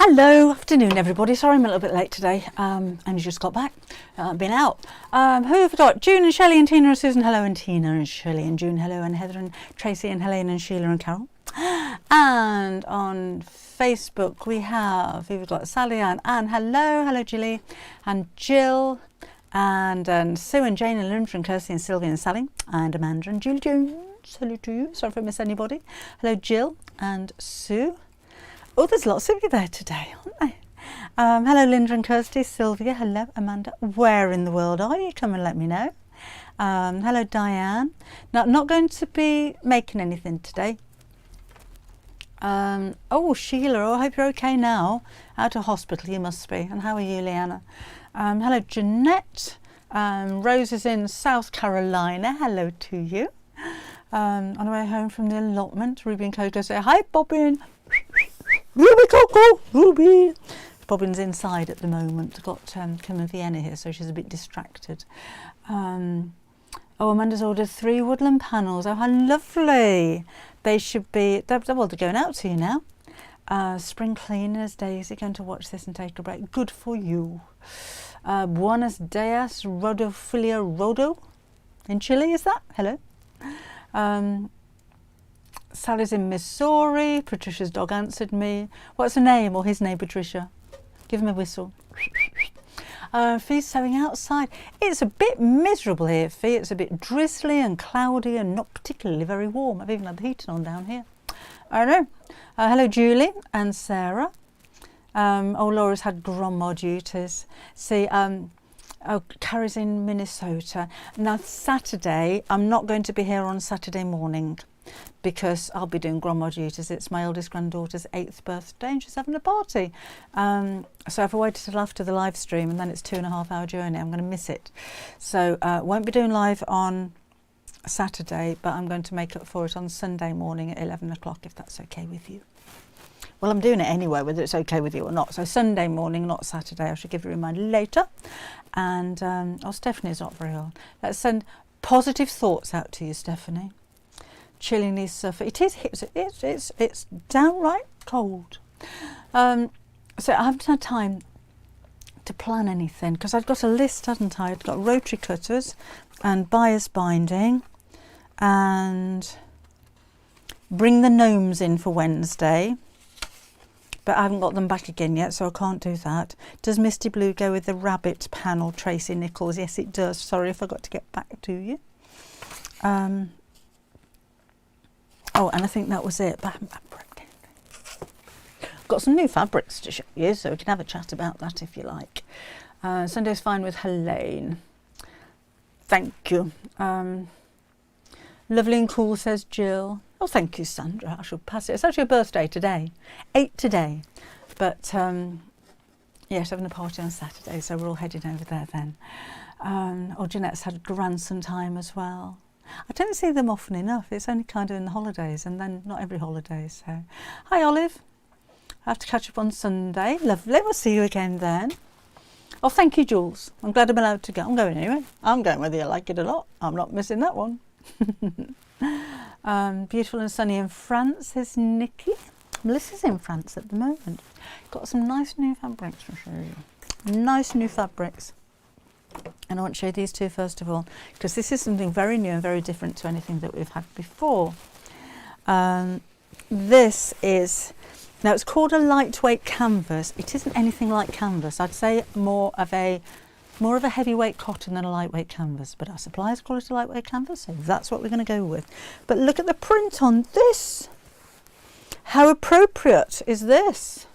Hello, afternoon everybody. Sorry I'm a little bit late today. Only just got back. Been out. Who have we got? June and Shelley and Tina and Susan. Hello, and Tina and Shelley and June. Hello, and Heather and Tracy and Helene and Sheila and Carol. And on Facebook we have, who have we got? Sally and Anne. Hello, hello Julie and Jill and Sue and Jane and Linda and Kirsty and Sylvia and Sally and Amanda and Julie Jones. Hello to you. Sorry if I miss anybody. Hello Jill and Sue. Oh, there's lots of you there today, aren't there? Hello, Linda and Kirsty, Sylvia. Hello, Amanda. Where in the world are you? Come and let me know. Hello, Diane. Now, I'm not going to be making anything today. Oh, Sheila. Oh, I hope you're okay now. Out of hospital, you must be. And how are you, Leanna? Hello, Jeanette. Rose is in South Carolina. Hello to you. On the way home from the allotment, Ruby and Coco say, hi, Bobbin. Ruby, Coco, Ruby. Bobbin's inside at the moment. Got Kim and Vienna here, so she's a bit distracted. Oh, Amanda's ordered 3 woodland panels. Oh, how lovely. They should be, they're going out to you now. Spring cleaners, Daisy, going to watch this and take a break. Good for you. Buenos dias, Rodofilia Rodo. In Chile, is that? Hello. Sally's in Missouri. Patricia's dog answered me. What's her name or his name, Patricia? Give him a whistle. Fee's sewing outside. It's a bit miserable here, Fee. It's a bit drizzly and cloudy and not particularly very warm. I've even had the heating on down here. I don't know. Hello, Julie and Sarah. Oh, Laura's had grandma duties. See, oh, Carrie's in Minnesota. Now, Saturday, I'm not going to be here on Saturday morning, because I'll be doing grandma duties. It's my eldest granddaughter's 8th birthday and she's having a party. So if I waited till after the live stream and then it's 2.5 hour journey, I'm going to miss it. So won't be doing live on Saturday, but I'm going to make up for it on Sunday morning at 11 o'clock, if that's okay with you. Well, I'm doing it anyway, whether it's okay with you or not. So Sunday morning, not Saturday. I should give you a reminder later. And oh, Stephanie's not very well. Let's send positive thoughts out to you, Stephanie. Chilling these surfer. It's downright cold. So I haven't had time to plan anything because I'd got a list, hadn't I? I'd got rotary cutters and bias binding and bring the gnomes in for Wednesday. But I haven't got them back again yet, so I can't do that. Does Misty Blue go with the rabbit panel, Tracy Nichols? Yes, it does. Sorry if I got to get back to you. Oh, and I think that was it. But got some new fabrics to show you, so we can have a chat about that if you like. Sunday's fine with Helene. Thank you. Lovely and cool, says Jill. Oh, thank you, Sandra. I shall pass it. It's actually a birthday today. 8 today. But, yes, having a party on Saturday, so we're all heading over there then. Oh, Jeanette's had grandson time as well. I don't see them often enough. It's only kind of in the holidays and then not every holiday. So, hi Olive. I have to catch up on Sunday. Lovely. We'll see you again then. Oh, thank you, Jules. I'm glad I'm allowed to go. I'm going anyway. I'm going whether you like it or not. I'm not missing that one. Beautiful and sunny in France is Nikki. Melissa's in France at the moment. Got some nice new fabrics to show you. Nice new fabrics. And I want to show you these two first of all, because this is something very new and very different to anything that we've had before. This is, now it's called a lightweight canvas. It isn't anything like canvas. I'd say more of a heavyweight cotton than a lightweight canvas, but our suppliers call it a lightweight canvas, so that's what we're going to go with. But look at the print on this. How appropriate is this?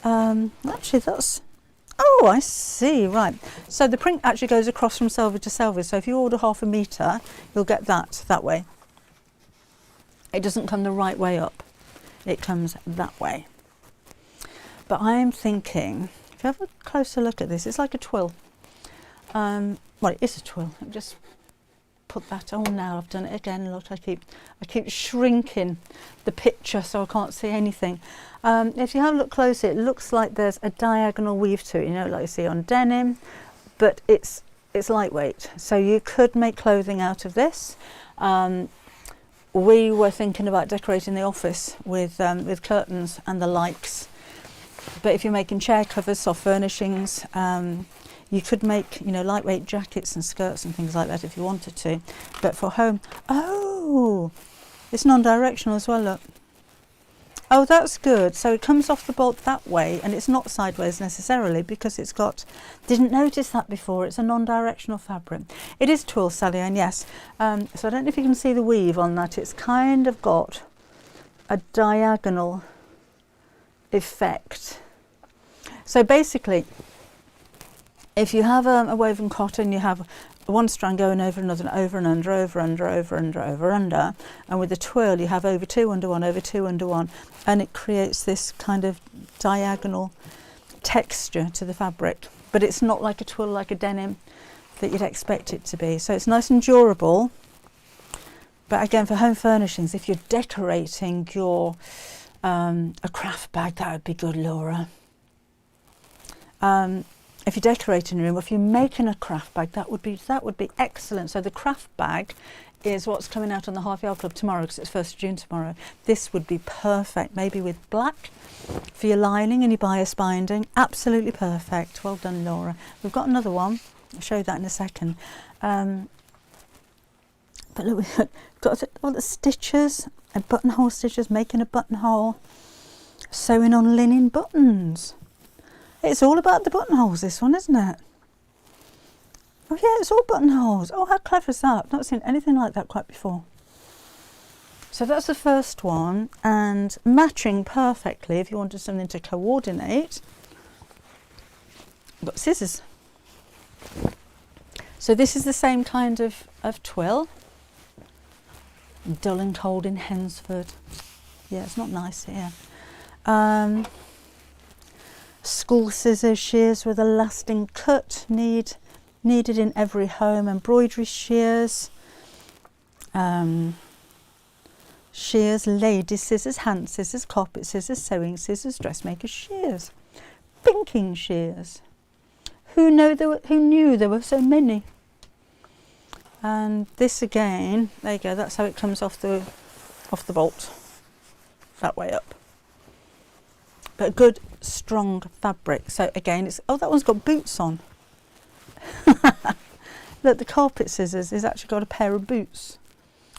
Actually, that's, oh, I see, right. So the print actually goes across from selvage to selvage. So if you order 1/2 metre, you'll get that way. It doesn't come the right way up. It comes that way. But I am thinking, if you have a closer look at this, it's like a twill. Well, it is a twill. Let me just put that on now. I've done it again. Look, I keep shrinking the picture so I can't see anything. If you have a look closer, it looks like there's a diagonal weave to it, you know, like you see on denim, but it's lightweight. So you could make clothing out of this. We were thinking about decorating the office with curtains and the likes. But if you're making chair covers, soft furnishings, you could make, you know, lightweight jackets and skirts and things like that if you wanted to. But for home, oh, it's non-directional as well, look. Oh, that's good. So it comes off the bolt that way, and it's not sideways necessarily because it's got, didn't notice that before, it's a non-directional fabric. It is twill Sally-Ann, yes. So I don't know if you can see the weave on that. It's kind of got a diagonal effect. So basically, if you have a woven cotton, you have one strand going over another, and over and under, over, under, over, under, over, under. And with the twill, you have over 2 under 1, over 2 under 1. And it creates this kind of diagonal texture to the fabric. But it's not like a twill, like a denim that you'd expect it to be. So it's nice and durable. But again, for home furnishings, if you're decorating your a craft bag, that would be good, Laura. If you're decorating a room, or if you're making a craft bag, that would be excellent. So the craft bag is what's coming out on the Half Yard Club tomorrow, because it's 1st of June tomorrow. This would be perfect, maybe with black for your lining and your bias binding. Absolutely perfect. Well done, Laura. We've got another one. I'll show you that in a second. But look, we've got all the stitches and buttonhole stitches, making a buttonhole, sewing on linen buttons. It's all about the buttonholes, this one, isn't it? Oh yeah, it's all buttonholes. Oh, how clever is that? I've not seen anything like that quite before. So that's the first one, and matching perfectly if you wanted something to coordinate. I've got scissors. So this is the same kind of twill. Dull and cold in Hensford. Yeah, it's not nice here. School scissors, shears with a lasting cut, needed in every home. Embroidery shears, shears, lady scissors, hand scissors, carpet scissors, sewing scissors, dressmaker shears, pinking shears. Who knew there were so many? And this again, there you go. That's how it comes off the bolt, that way up. But a good strong fabric. So again, it's, oh, that one's got boots on. Look, the carpet scissors has actually got a pair of boots.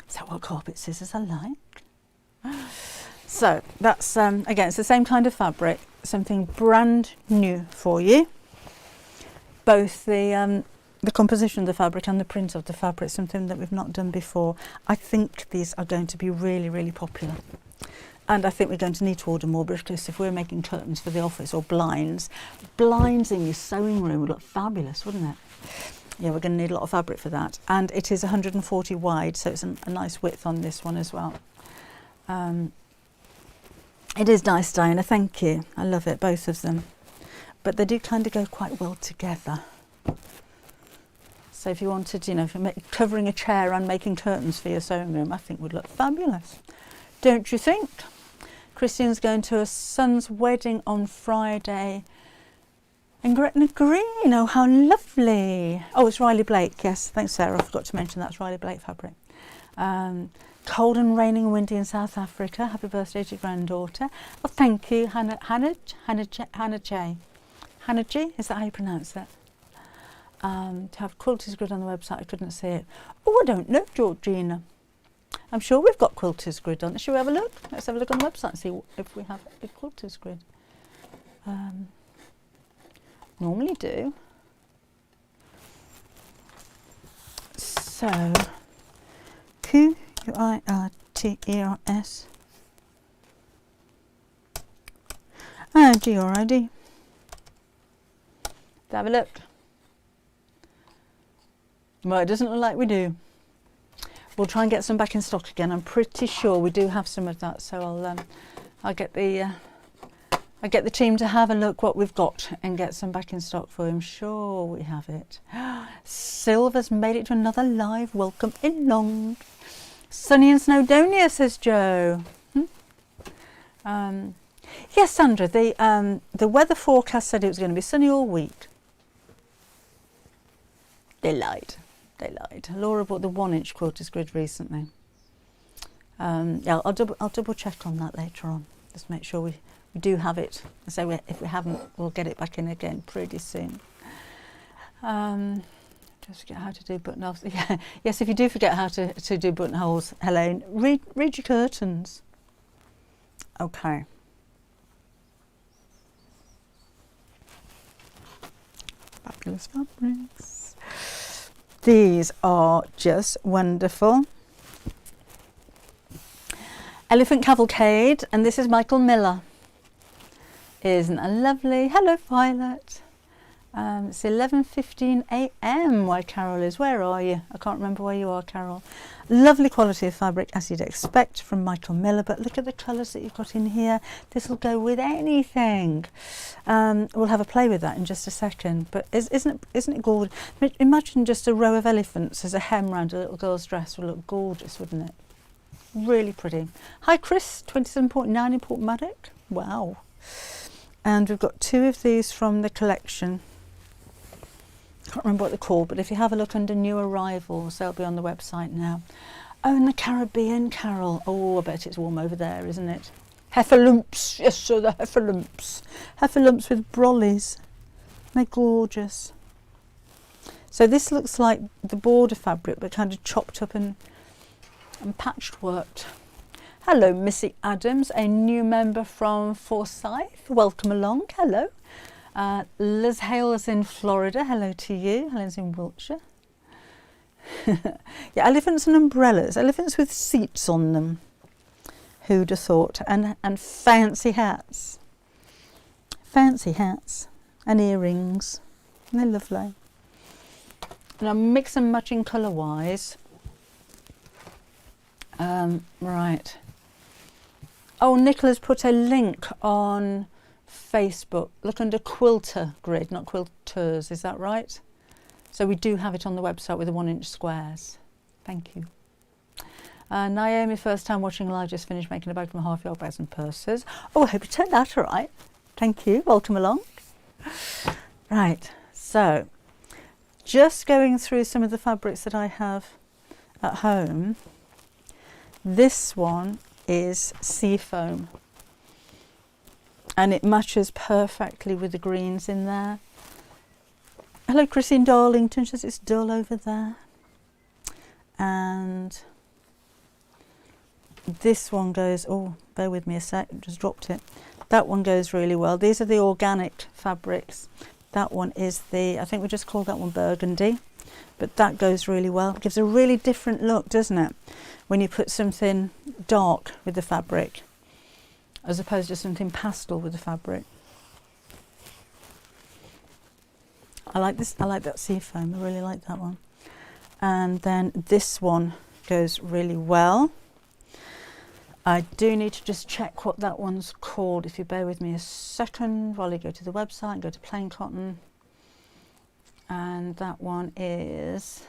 Is that what carpet scissors are like? So that's again, it's the same kind of fabric, something brand new for you. Both the composition of the fabric and the print of the fabric, something that we've not done before. I think these are going to be really, really popular. And I think we're going to need to order more, because if we're making curtains for the office or blinds in your sewing room would look fabulous, wouldn't it? Yeah, we're going to need a lot of fabric for that. And it is 140 wide, so it's a nice width on this one as well. It is nice, Diana, thank you. I love it, both of them. But they do kind of go quite well together. So if you wanted, you know, covering a chair and making curtains for your sewing room, I think would look fabulous. Don't you think? Christian's going to her son's wedding on Friday in Gretna Green. Oh, how lovely. Oh, it's Riley Blake. Yes, thanks, Sarah. I forgot to mention that's Riley Blake fabric. Cold and raining and windy in South Africa. Happy birthday to your granddaughter. Well, thank you, Hannah J. Hannah G, is that how you pronounce it? To have Quilters Grid on the website, I couldn't see it. Oh, I don't know, Georgina. I'm sure we've got Quilters Grid on it. Shall we have a look? Let's have a look on the website and see if we have a Quilters Grid. Normally do. So, Quilters GRID. Let's have a look. Well, it doesn't look like we do. We'll try and get some back in stock again. I'm pretty sure we do have some of that, so I'll get the team to have a look what we've got and get some back in stock for you. I'm sure we have it. Silver's made it to another live. Welcome along. Sunny in Snowdonia, says Joe. Yes, Sandra. The weather forecast said it was going to be sunny all week. They lied. They lied. Laura bought the 1-inch Quilters Grid recently. Yeah, I'll double check on that later on. Just make sure we We do have it. So if we haven't, we'll get it back in again pretty soon. Just forget how to do buttonholes. Yeah. Yes, if you do forget how to do buttonholes, Helene, read your curtains. Okay. Fabulous fabrics. These are just wonderful. Elephant Cavalcade, and this is Michael Miller. Isn't that lovely? Hello, Violet. It's 11:15 a.m. where Carol is. Where are you? I can't remember where you are, Carol. Lovely quality of fabric, as you'd expect from Michael Miller, but look at the colours that you've got in here. This will go with anything. We'll have a play with that in just a second, but isn't it gorgeous? Imagine just a row of elephants as a hem round a little girl's dress. Would look gorgeous, wouldn't it? Really pretty. Hi, Chris, 27.9 in Portmadoc. Wow. And we've got 2 of these from the collection. Can't remember what they're called, but if you have a look under new arrivals, they'll be on the website now. Oh, and the Caribbean Carol. Oh, I bet it's warm over there, isn't it? Heffalumps. Yes, sir, the heffalumps. Heffalumps with brollies. They're gorgeous. So this looks like the border fabric, but kind of chopped up and patched worked. Hello, Missy Adams, a new member from Forsyth. Welcome along. Hello. Liz Hale's in Florida. Hello to you. Helen's in Wiltshire. Yeah, elephants and umbrellas. Elephants with seats on them. Who'd have thought? And fancy hats. Fancy hats. And earrings. And they're lovely. And I'm mix and matching colour-wise. Right. Oh, Nicola's put a link on Facebook. Look under quilter grid, not quilters, is that right? So we do have it on the website with the 1-inch squares. Thank you. Naomi, first time watching live, just finished making a bag from half-yard bags and purses. Oh, I hope it turned out all right. Thank you. Welcome along. Right, so just going through some of the fabrics that I have at home. This one is Seafoam, and it matches perfectly with the greens in there. Hello, Christine Darlington, says it's dull over there. And this one goes, oh, bear with me a sec, just dropped it. That one goes really well. These are the organic fabrics. That one is the, I think we just called that one burgundy, but that goes really well. It gives a really different look, doesn't it? When you put something dark with the fabric, as opposed to something pastel with the fabric. I like this, I like that Seafoam, I really like that one. And then this one goes really well. I do need to just check what that one's called, if you bear with me a second while I go to the website and go to Plain Cotton. And that one is,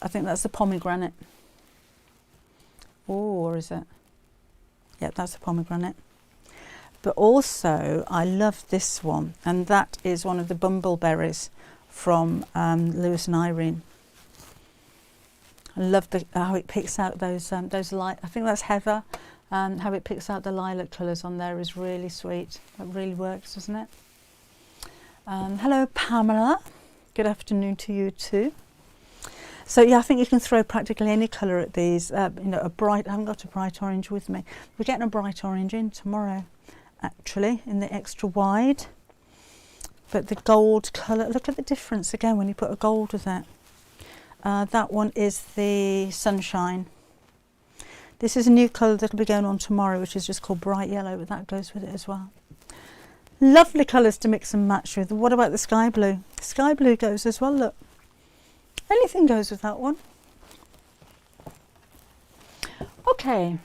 I think that's the pomegranate. Or is it? Yep, that's the pomegranate. But also, I love this one, and that is one of the bumbleberries from Lewis and Irene. I love how it picks out those light. I think that's heather. How it picks out the lilac colours on there is really sweet. It really works, doesn't it? Hello, Pamela. Good afternoon to you too. So yeah, I think you can throw practically any colour at these. You know, a bright. I haven't got a bright orange with me. We're getting a bright orange in tomorrow, actually, in the extra wide. But the gold colour. Look at the difference again when you put a gold with that. That one is the Sunshine. This is a new colour that will be going on tomorrow, which is just called Bright Yellow, but that goes with it as well. Lovely colours to mix and match with. What about the Sky Blue? Sky Blue goes as well, look. Anything goes with that one. Okay.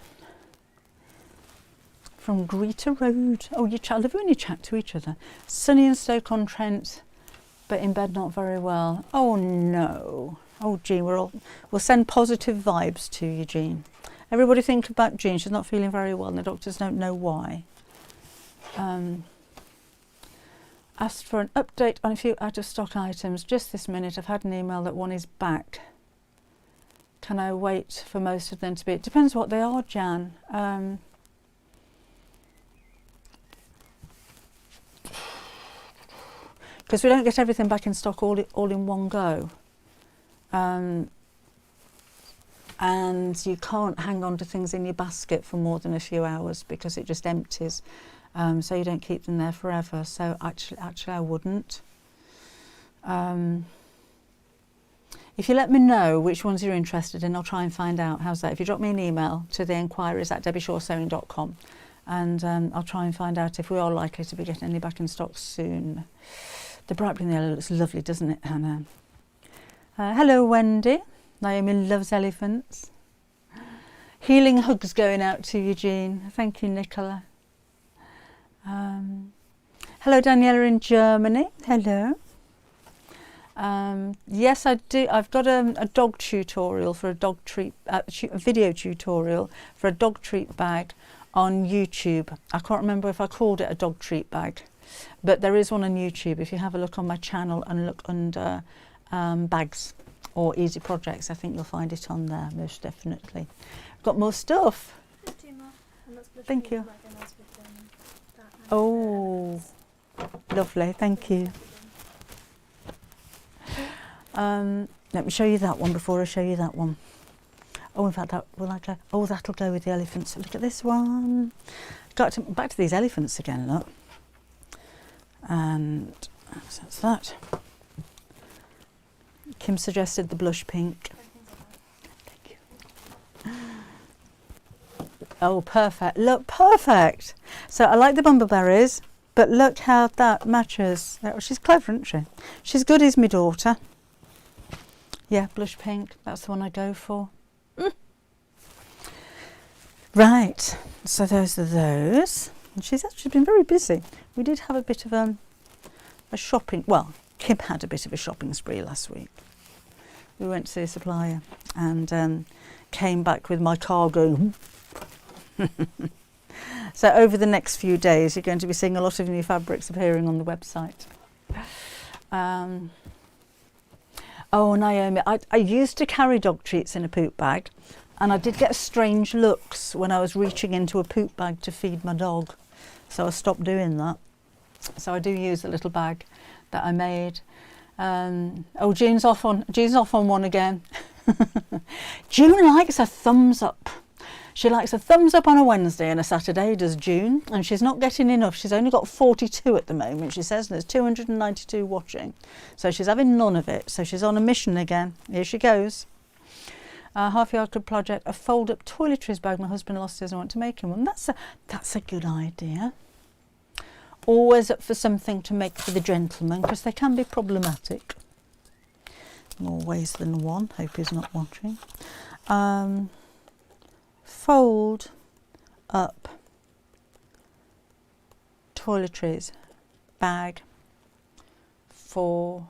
From Greta Road. Oh, I love when you chat to each other. Sunny in Stoke-on-Trent, but in bed not very well. Oh no. Oh, Jean, we'll send positive vibes to you, Jean. Everybody think about Jean. She's not feeling very well and the doctors don't know why. Asked for an update on a few out of stock items. Just this minute I've had an email that one is back. can I wait for most of them to be? It depends what they are, Jan. Because we don't get everything back in stock all in one go. And you can't hang on to things in your basket for more than a few hours because it just empties. So you don't keep them there forever. So actually I wouldn't. If you let me know which ones you're interested in, I'll try and find out. How's that? If you drop me an email to the enquiries@debbieshawsewing.com, and I'll try and find out if we are likely to be getting any back in stock soon. The bright green yellow looks lovely, doesn't it, Hannah? Hello, Wendy. Naomi loves elephants. Healing hugs going out to Eugene. Thank you, Nicola. Hello, Daniela in Germany. Hello. Yes, I do. I've got a dog tutorial for a dog treat, a video tutorial for a dog treat bag on YouTube. I can't remember if I called it a dog treat bag, but there is one on YouTube. If you have a look on my channel and look under bags or easy projects, I think you'll find it on there, most definitely. I've got more stuff. Thank you. Oh, lovely, thank you. Let me show you that one before I show you that one. Oh, in fact, that will I go? Oh, that'll go with the elephants. Look at this one. Got to, back to these elephants again, look. And so that's that. Kim suggested the blush pink. Thank you. Oh, perfect. Look, perfect. So I like the bumbleberries, but look how that matches. Oh, she's clever, isn't she? She's good as my daughter. Yeah, blush pink. That's the one I go for. Right. So those are those. And she's actually been very busy. We did have a bit of a shopping. Well, Kim had a bit of a shopping spree last week. We went to see a supplier and came back with my car going. So over the next few days, you're going to be seeing a lot of new fabrics appearing on the website. Oh, Naomi, I used to carry dog treats in a poop bag, and I did get strange looks when I was reaching into a poop bag to feed my dog. So I stopped doing that. So I do use a little bag that I made. Oh, June's off on one again. June likes a thumbs up. She likes a thumbs up on a Wednesday and a Saturday, does June, and she's not getting enough. She's only got 42 at the moment, she says, and there's 292 watching. So she's having none of it. So she's on a mission again. Here she goes. Half Yard Club project, a fold-up toiletries bag. My husband lost his and I want to make him one. That's a good idea. Always up for something to make for the gentleman, because they can be problematic. More ways than one. Hope he's not watching. Fold up toiletries bag for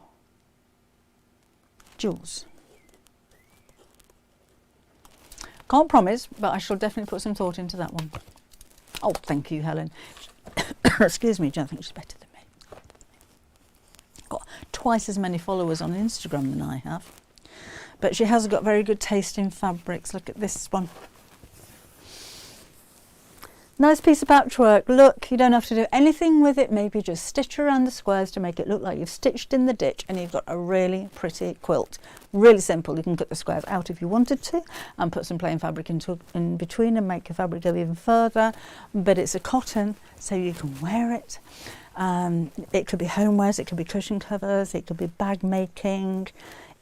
Jules. Can't promise, but I shall definitely put some thought into that one. Oh, thank you, Helen. Excuse me, I think she's better than me. Got twice as many followers on Instagram than I have. But she has got very good taste in fabrics. Look at this one. Nice piece of patchwork. Look, you don't have to do anything with it. Maybe just stitch around the squares to make it look like you've stitched in the ditch, and you've got a really pretty quilt. Really simple. You can cut the squares out if you wanted to and put some plain fabric in between and make your fabric go even further. But it's a cotton, so you can wear it. It could be homewares, it could be cushion covers, it could be bag making.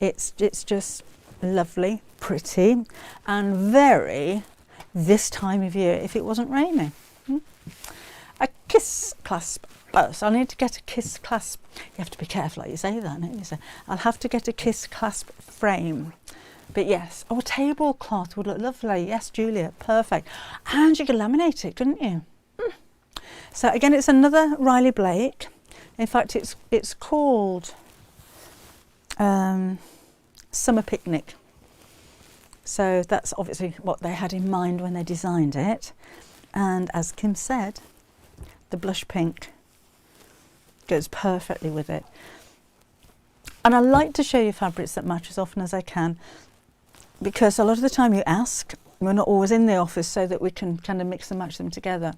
It's just lovely, pretty, and very this time of year if it wasn't raining. A kiss clasp. Oh, so I need to get a kiss clasp. You have to be careful how you say that, don't you? So I'll have to get a kiss clasp frame. But yes, oh, a tablecloth would look lovely. Yes, Julia, perfect. And you could laminate it, couldn't you? So again, it's another Riley Blake. In fact, it's called Summer Picnic. So that's obviously what they had in mind when they designed it. And as Kim said, the blush pink goes perfectly with it. And I like to show you fabrics that match as often as I can. because a lot of the time you ask, we're not always in the office so that we can kind of mix and match them together.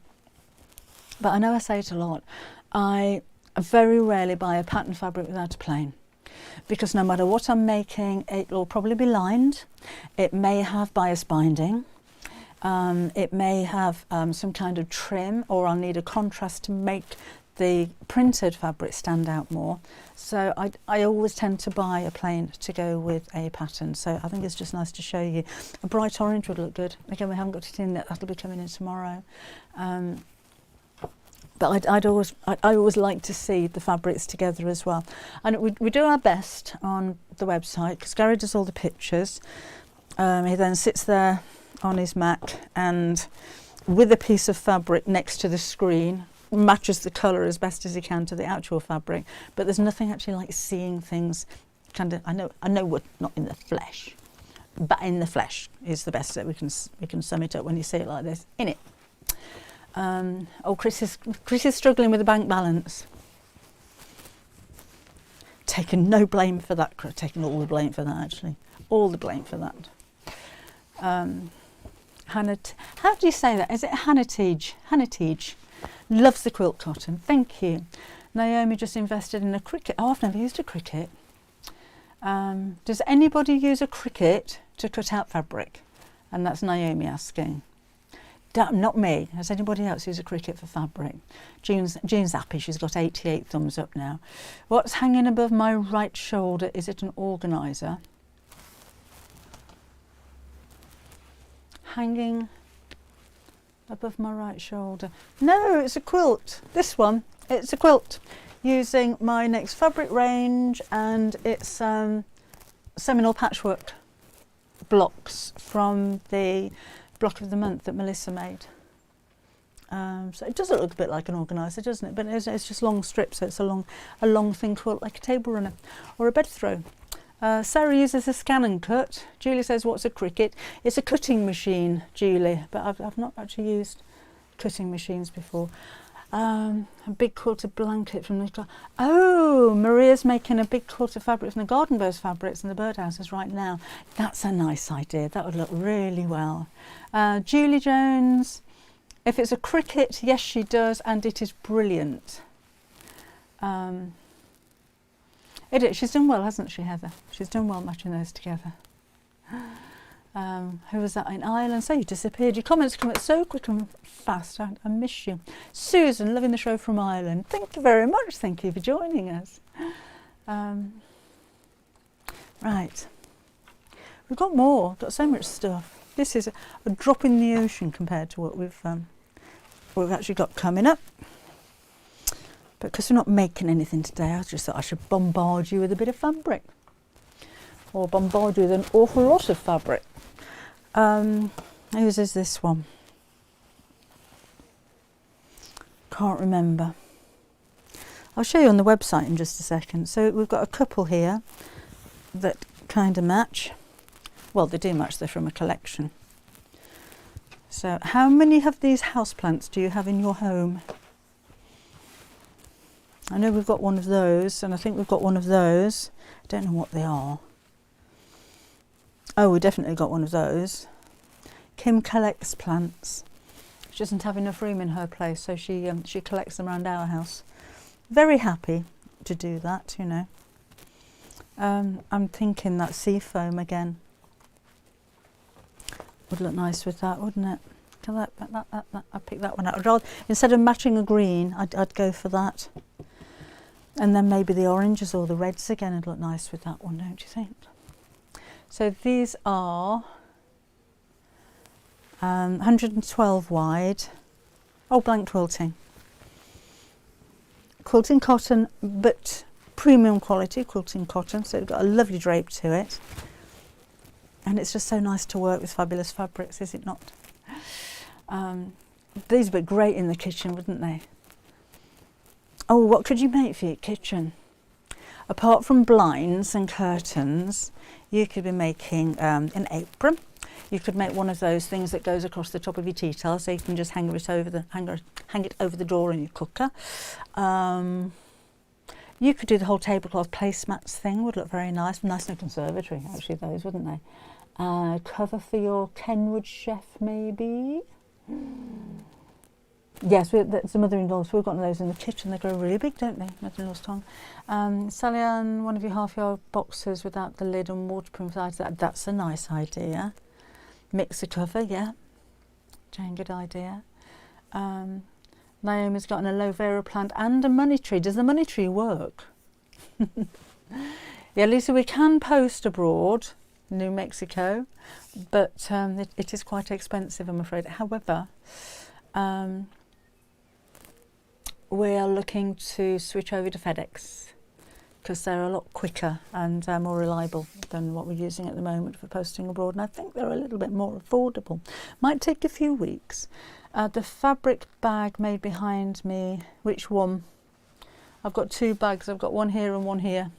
But I know I say it a lot, I very rarely buy a pattern fabric without a plain, because no matter what I'm making, it will probably be lined, it may have bias binding, it may have some kind of trim, or I'll need a contrast to make the printed fabric stand out more. So I always tend to buy a plain to go with a pattern. So I think it's just nice to show you. A bright orange would look good. Again, we haven't got it in yet, that'll be coming in tomorrow. But I always like to see the fabrics together as well. And we do our best on the website, because Gary does all the pictures. He then sits there on his Mac and with a piece of fabric next to the screen, matches the colour as best as he can to the actual fabric. But there's nothing actually like seeing things kind of, I know we're not in the flesh, but in the flesh is the best that we can sum it up when you see it like this, in it. Oh, Chris is struggling with the bank balance. Taking no blame for that, taking all the blame for that actually. All the blame for that. Hannah, how do you say that? Is it Hannah Teague? Hannah Teague loves the quilt cotton. Thank you. Naomi just invested in a Cricut. Oh, I've never used a Cricut. Does anybody use a Cricut to cut out fabric? And that's Naomi asking. Not me. Has anybody else used a Cricut for fabric? June's happy. She's got 88 thumbs up now. What's hanging above my right shoulder? Is it an organiser? Hanging above my right shoulder. No, it's a quilt. This one, it's a quilt using my Next Fabric range, and it's Seminole patchwork blocks from the block of the month that Melissa made. So it does look a bit like an organiser, doesn't it? But it's just long strips, so it's a long thin quilt, like a table runner or a bed throw. Sarah uses a Scan and Cut. Julie says, what's a Cricut? It's a cutting machine, Julie, but I've not actually used cutting machines before. A big quilted blanket from the... Oh, Maria's making a big quilt of fabric from the Garden Burst fabrics in the birdhouses right now. That's a nice idea. That would look really well. Julie Jones, if it's a Cricut, yes, she does, and it is brilliant. It is. She's done well, hasn't she, Heather? She's done well matching those together. Who was that in Ireland? So you disappeared. Your comments come out so quick and fast. I miss you. Susan, loving the show from Ireland. Thank you very much. Thank you for joining us. Right. We've got more. We've got so much stuff. This is a drop in the ocean compared to what we've actually got coming up. But because we're not making anything today, I just thought I should bombard you with a bit of fabric. Or bombard you with an awful lot of fabric. Whose is this one? Can't remember. I'll show you on the website in just a second. So we've got a couple here that kind of match. Well, they do match, they're from a collection. So how many of these houseplants do you have in your home? I know we've got one of those, and I think we've got one of those. I don't know what they are. Oh, we definitely got one of those. Kim collects plants. She doesn't have enough room in her place, so she collects them around our house. Very happy to do that, you know. I'm thinking that sea foam again would look nice with that, wouldn't it? I'd pick that one out. Instead of matching a green, I'd go for that. And then maybe the oranges or the reds again would look nice with that one, don't you think? So these are 112 wide. Oh, blank quilting. Quilting cotton, but premium quality quilting cotton. So it's got a lovely drape to it. And it's just so nice to work with fabulous fabrics, is it not? These would be great in the kitchen, wouldn't they? Oh, what could you make for your kitchen? Apart from blinds and curtains, you could be making an apron. You could make one of those things that goes across the top of your tea towel, so you can just hang it over the door in your cooker. You could do the whole tablecloth placemats thing. Would look very nice. Nice in a conservatory, actually, those, wouldn't they? Cover for your Kenwood chef, maybe. Yes, it's a mother-in-law's. We've got those in the kitchen. They grow really big, don't they? Mother-in-law's tongue. Sally Ann, one of your half-yard boxes without the lid and waterproof sides. That's a nice idea. Mixer cover, yeah. Jane, good idea. Naomi's got an aloe vera plant and a money tree. Does the money tree work? Yeah, Lisa, we can post abroad, New Mexico, but it is quite expensive, I'm afraid. However, we are looking to switch over to FedEx because they're a lot quicker and more reliable than what we're using at the moment for posting abroad, and I think they're a little bit more affordable. Might take a few weeks. The fabric bag made behind me, which one? I've got two bags. I've got one here and one here.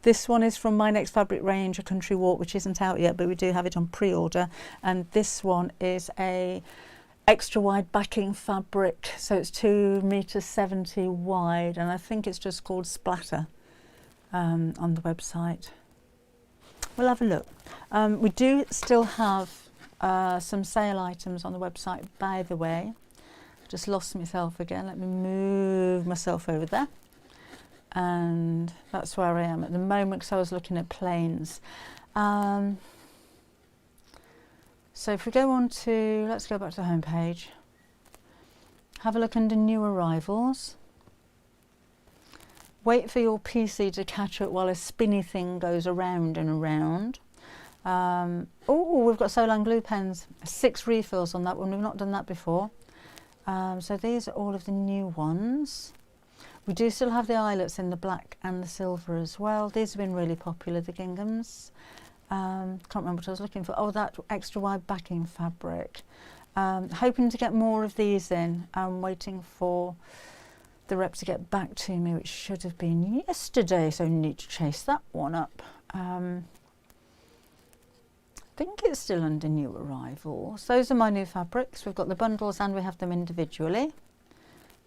This one is from My Next Fabric range, A Country Walk, which isn't out yet, but we do have it on pre-order. And this one is a extra wide backing fabric, so it's 2.70 meters wide, and I think it's just called Splatter on the website. We'll have a look. We do still have some sale items on the website, by the way. I've just lost myself again. Let me move myself over there. And that's where I am at the moment because I was looking at planes. So if we go on to, let's go back to the home page. Have a look under new arrivals. Wait for your PC to catch up while a spinny thing goes around and around. Oh, we've got Solan glue pens. 6 refills on that one. We've not done that before. So these are all of the new ones. We do still have the eyelets in the black and the silver as well. These have been really popular, the ginghams. Can't remember what I was looking for. Oh, that extra wide backing fabric. Hoping to get more of these in. I'm waiting for the rep to get back to me, which should have been yesterday, so I need to chase that one up. I think it's still under new arrivals. Those are my new fabrics. We've got the bundles and we have them individually.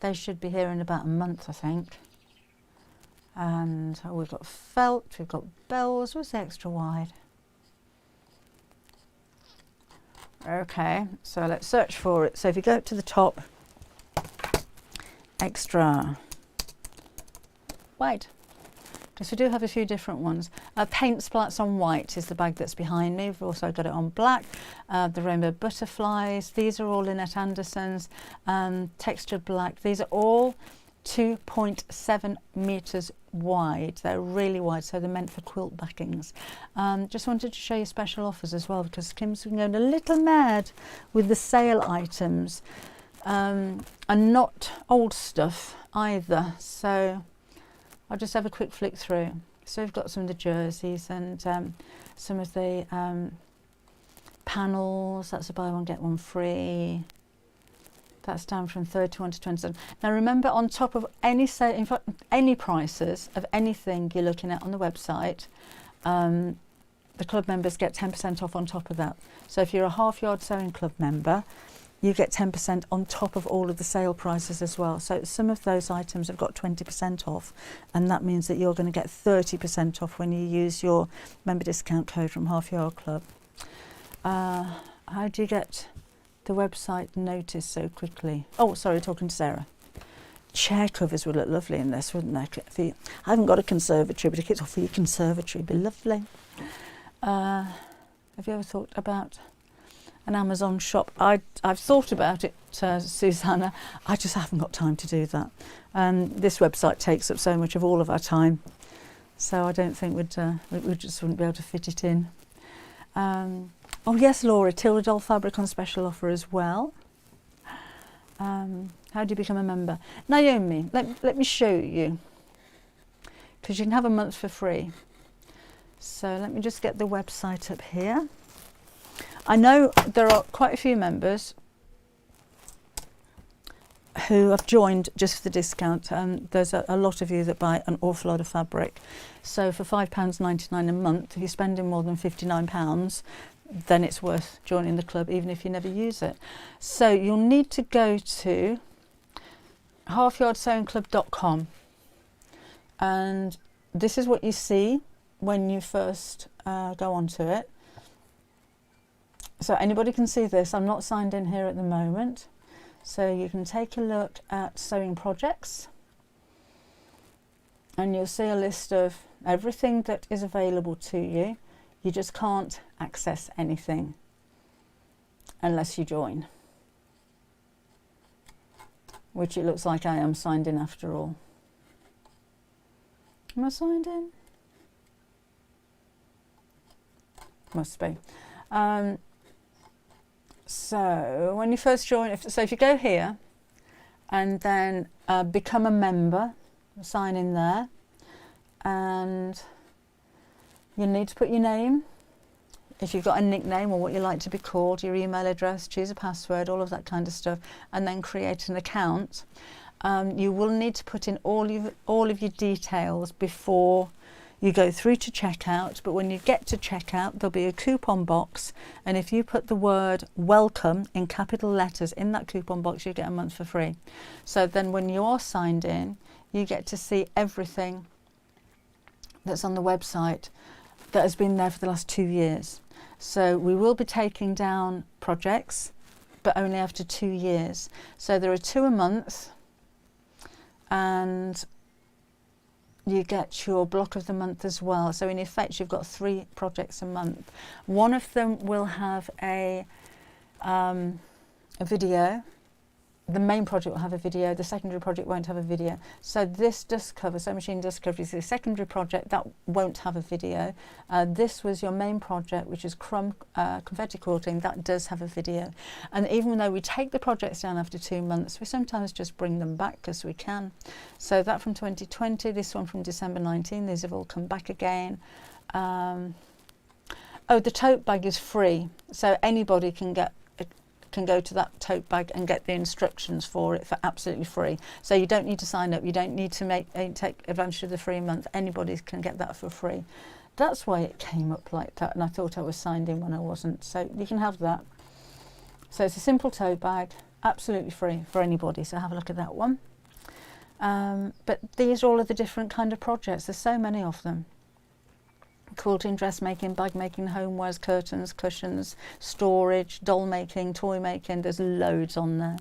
They should be here in about a month, I think. And we've got felt, we've got bells. What's the extra wide? Okay, so let's search for it. So if you go to the top, extra wide. Because we do have a few different ones. Paint splats on white is the bag that's behind me. We've also got it on black. The rainbow butterflies. These are all Lynette Anderson's. Textured black. These are all 2.7 meters wide. They're really wide, so they're meant for quilt backings. Just wanted to show you special offers as well because Kim's been going a little mad with the sale items. And not old stuff either. So I'll just have a quick flick through. So we've got some of the jerseys and some of the panels. That's a buy one get one free. That's down from 31 to 27. Now remember, on top of any sale, in fact any prices of anything you're looking at on the website, the club members get 10% off on top of that. So if you're a Half Yard Sewing Club member, you get 10% on top of all of the sale prices as well. So some of those items have got 20% off, and that means that you're going to get 30% off when you use your member discount code from Half Yard Club. How do you get the website noticed so quickly? Oh, sorry, talking to Sarah. Chair covers would look lovely in this, wouldn't they? I haven't got a conservatory, but if it's for your conservatory, it'd be lovely. Have you ever thought about an Amazon shop? I've thought about it, Susanna. I just haven't got time to do that. This website takes up so much of all of our time, so I don't think we just wouldn't be able to fit it in. Oh yes, Laura, Tilda Doll fabric on special offer as well. How do you become a member? Naomi, let me show you, because you can have a month for free. So let me just get the website up here. I know there are quite a few members who have joined just for the discount. There's a lot of you that buy an awful lot of fabric. So for £5.99 a month, if you're spending more than £59, then it's worth joining the club, even if you never use it. So you'll need to go to halfyardsewingclub.com, and this is what you see when you first go onto it. So anybody can see this. I'm not signed in here at the moment. So you can take a look at sewing projects and you'll see a list of everything that is available to you. You just can't access anything unless you join, which it looks like I am signed in after all. Am I signed in? Must be. So when you first join, if you go here and then become a member, sign in there, and you need to put your name, if you've got a nickname or what you like to be called, your email address, choose a password, all of that kind of stuff, and then create an account. You will need to put in all of your details before you go through to checkout, but when you get to checkout there'll be a coupon box, and if you put the word welcome in capital letters in that coupon box, you get a month for free. So then when you are signed in, you get to see everything that's on the website that has been there for the last 2 years. So we will be taking down projects, but only after 2 years. So there are 2 a month, and you get your block of the month as well. So in effect, you've got 3 projects a month. One of them will have a video. The main project will have a video, the secondary project won't have a video. So this does cover, Sewing Machine Discovery is the secondary project that won't have a video. This was your main project, which is Crumb Confetti Quilting, that does have a video. And even though we take the projects down after 2 months, we sometimes just bring them back because we can. So that from 2020, this one from December 19, these have all come back again. Oh, the tote bag is free, so anybody can go to that tote bag and get the instructions for it for absolutely free. So you don't need to sign up, you don't need to take advantage of the free month. Anybody can get that for free. That's why it came up like that, and I thought I was signed in when I wasn't. So you can have that. So it's a simple tote bag, absolutely free for anybody, so have a look at that one. But these are all of the different kind of projects. There's so many of them. Quilting, dressmaking, bag making, homewares, curtains, cushions, storage, doll making, toy making. There's loads on there.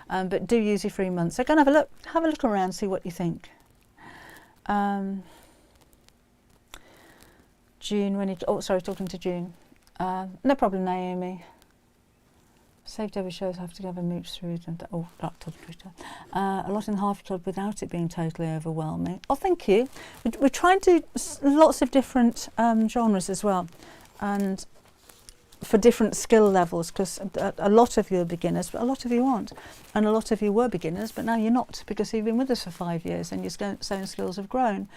But do use your free month. So go and have a look around, see what you think. June, talking to June. No problem, Naomi. Saved every shows have to have a mooch through them. Oh, that to Twitter. A lot in the Harvey Club without it being totally overwhelming. Oh, thank you. We're trying to do lots of different genres as well, and for different skill levels, because a lot of you are beginners, but a lot of you aren't. And a lot of you were beginners, but now you're not, because you've been with us for 5 years and your sewing skills have grown.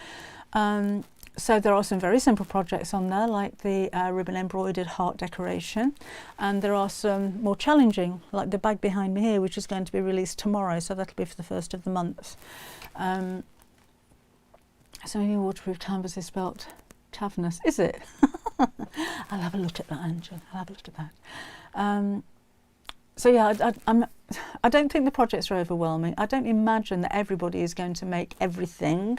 So there are some very simple projects on there, like the ribbon embroidered heart decoration, and there are some more challenging, like the bag behind me here, which is going to be released tomorrow, so that'll be for the 1st of the month. So your waterproof canvas is spelt cavernous, is it? I'll have a look at that, Angela. I'll have a look at that. So yeah, I don't think the projects are overwhelming. I don't imagine that everybody is going to make everything,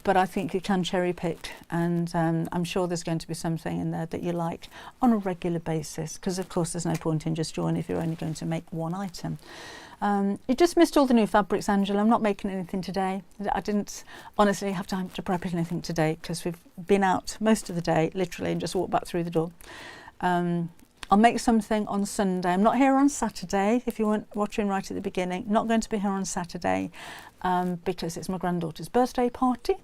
but I think you can cherry pick, and I'm sure there's going to be something in there that you like on a regular basis, because of course there's no point in just joining if you're only going to make one item. You just missed all the new fabrics, Angela. I'm not making anything today. I didn't honestly have time to prep anything today because we've been out most of the day, literally, and just walked back through the door. I'll make something on Sunday. I'm not here on Saturday, if you weren't watching right at the beginning. Not going to be here on Saturday because it's my granddaughter's birthday party.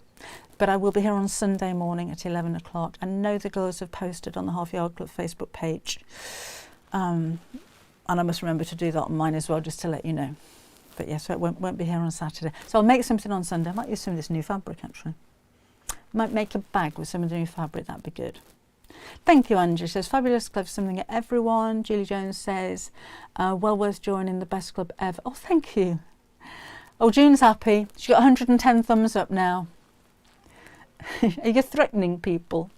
But I will be here on Sunday morning at 11 o'clock. I know the girls have posted on the Half Yard Club Facebook page. And I must remember to do that on mine as well, just to let you know. But yes, so it won't be here on Saturday. So I'll make something on Sunday. I might use some of this new fabric, actually. Might make a bag with some of the new fabric. That'd be good. Thank you, Angie. She says, fabulous club, something at everyone. Julie Jones says, well worth joining, the best club ever. Oh, thank you. Oh, June's happy. She's got 110 thumbs up now. Are you threatening people?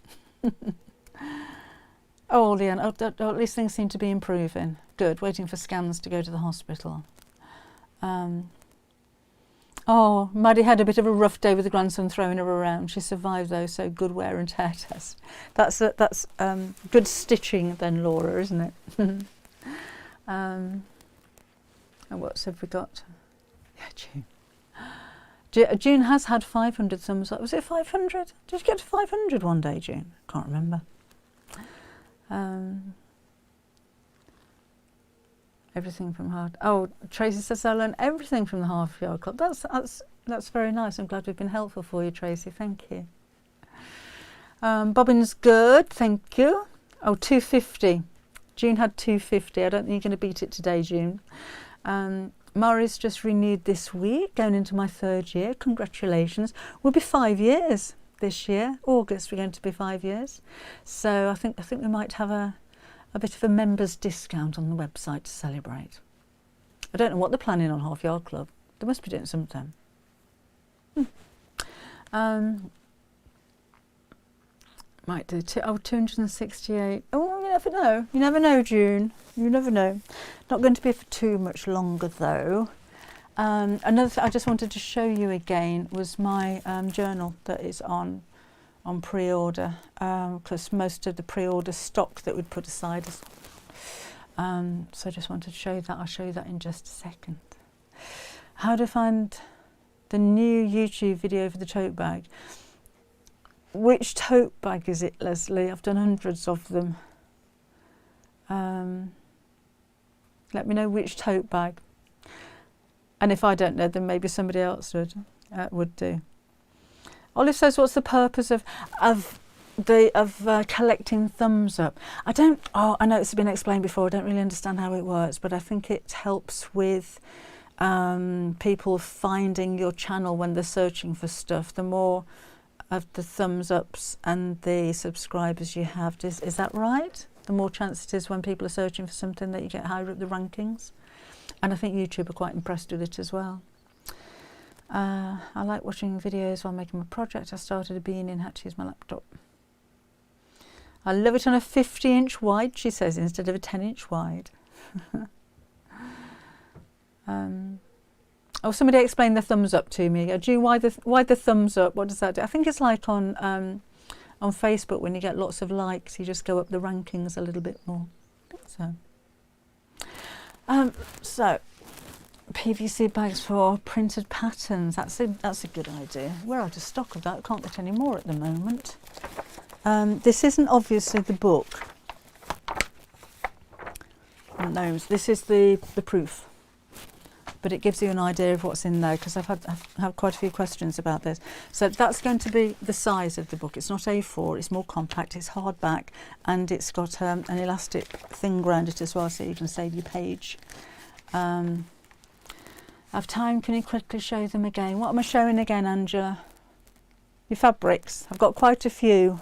Oh, Leon, at least things seem to be improving. Good, waiting for scans to go to the hospital. Oh, Maddie had a bit of a rough day with the grandson throwing her around. She survived though, so good wear and tear test. That's good stitching then, Laura, isn't it? And what else have we got? Yeah, June. June has had 500 thumbs up. Was it 500? Did you get to 500 one day, June? Can't remember. Everything from hard. Oh, Tracy says I learned everything from the Half Yard Club. That's very nice. I'm glad we've been helpful for you, Tracy. Thank you. Bobbin's good. Thank you. Oh, 250. June had 250. I don't think you're going to beat it today, June. Mari's just renewed this week, going into my 3rd year. Congratulations. We'll be 5 years this year. August, we're going to be 5 years. So I think we might have a bit of a members discount on the website to celebrate. I don't know what they're planning on Half Yard Club. They must be doing something. Might do 268. Oh, you never know. You never know, June. You never know. Not going to be for too much longer though. Another thing I just wanted to show you again was my journal that is on pre-order, because most of the pre-order stock that we'd put aside is, so I just wanted to show you that. I'll show you that in just a second. How to find the new YouTube video for the tote bag. Which tote bag is it, Leslie? I've done hundreds of them. Let me know which tote bag, and if I don't know, then maybe somebody else would do. Olive says, what's the purpose of collecting thumbs up? I know it's been explained before. I don't really understand how it works, but I think it helps with people finding your channel when they're searching for stuff. The more of the thumbs ups and the subscribers you have, is that right? The more chance it is when people are searching for something that you get higher up the rankings. And I think YouTube are quite impressed with it as well. I like watching videos while making my project. I started a beanie and had to use my laptop. I love it on a 50-inch wide, she says, instead of a 10-inch wide. Oh, somebody explain the thumbs up to me. June, why the thumbs up? What does that do? I think it's like on Facebook when you get lots of likes, you just go up the rankings a little bit more. So PVC bags for printed patterns. That's a good idea. We're out of stock of that. Can't get any more at the moment. This isn't obviously the book. No, this is the proof. But it gives you an idea of what's in there, because I've had quite a few questions about this. So that's going to be the size of the book. It's not A4, it's more compact, it's hardback, and it's got an elastic thing around it as well, so you can save your page. Have time, can you quickly show them again? What am I showing again, Angela? Your fabrics. I've got quite a few.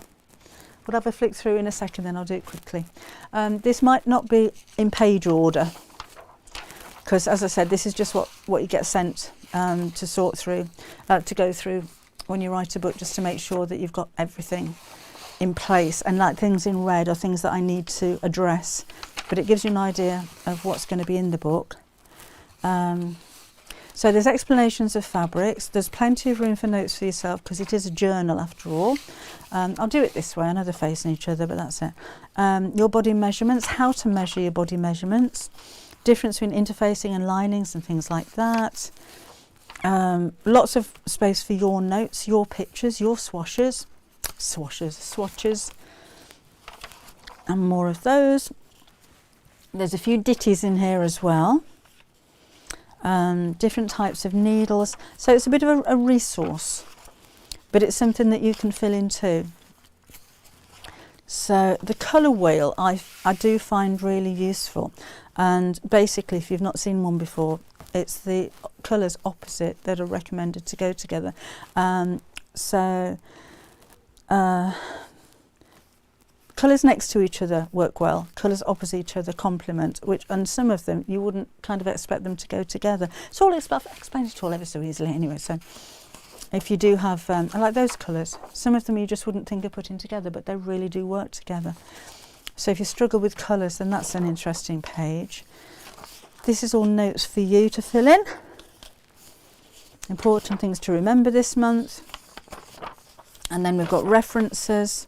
We'll have a flick through in a second, then I'll do it quickly. This might not be in page order, because as I said, this is just what you get sent to sort through, to go through when you write a book, just to make sure that you've got everything in place. And like things in red are things that I need to address, but it gives you an idea of what's going to be in the book. So there's explanations of fabrics. There's plenty of room for notes for yourself, because it is a journal after all. I'll do it this way. I know they're facing each other, but that's it. Your body measurements, how to measure your body measurements. Difference between interfacing and linings and things like that. Lots of space for your notes, your pictures, your swatches, and more of those. There's a few ditties in here as well. Different types of needles. So it's a bit of a resource, but it's something that you can fill in too. So the colour wheel I do find really useful. And basically, if you've not seen one before, it's the colours opposite that are recommended to go together. Colours next to each other work well. Colours opposite each other complement, and some of them you wouldn't kind of expect them to go together. It's all explained it all ever so easily anyway. So if you do have, I like those colours. Some of them you just wouldn't think of putting together, but they really do work together. So if you struggle with colours, then that's an interesting page. This is all notes for you to fill in. Important things to remember this month. And then we've got references.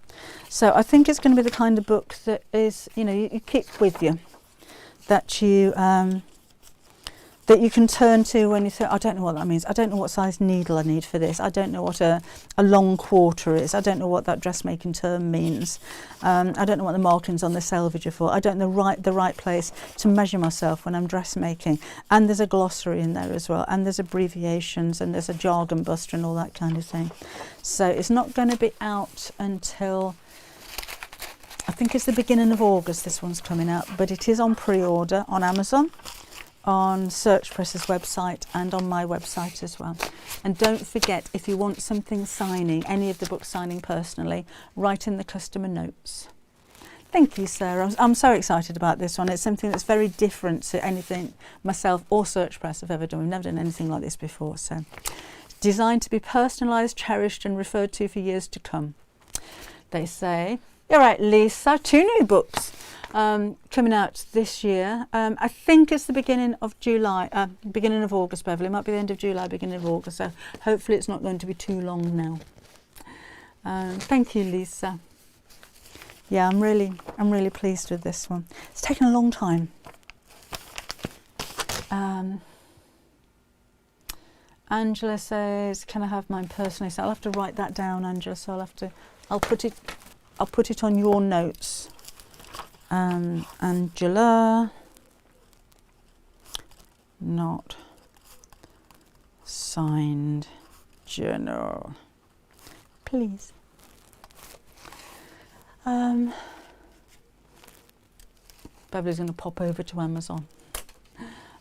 So I think it's going to be the kind of book that is, you know, you keep with you, that you can turn to when you think, I don't know what that means. I don't know what size needle I need for this. I don't know what a long quarter is. I don't know what that dressmaking term means. I don't know what the markings on the selvage are for. I don't know the right place to measure myself when I'm dressmaking. And there's a glossary in there as well. And there's abbreviations and there's a jargon buster and all that kind of thing. So it's not going to be out until, I think it's the beginning of August this one's coming out. But it is on pre-order on Amazon, on Search Press's website and on my website as well. And don't forget, if you want something signing, any of the books signing personally, write in the customer notes. Thank you, Sarah. I'm so excited about this one. It's something that's very different to anything myself or Search Press have ever done. We've never done anything like this before. So, designed to be personalised, cherished and referred to for years to come. They say, you're right, Lisa, 2 new books. Coming out this year. I think it's the beginning of July, beginning of August, Beverly. It might be the end of July, beginning of August. So hopefully it's not going to be too long now. Thank you, Lisa. Yeah, I'm really pleased with this one. It's taken a long time. Angela says, "Can I have mine personally?" So I'll have to write that down, Angela. So I'll put it on your notes. Angela, not signed journal, please. Beverly's going to pop over to Amazon.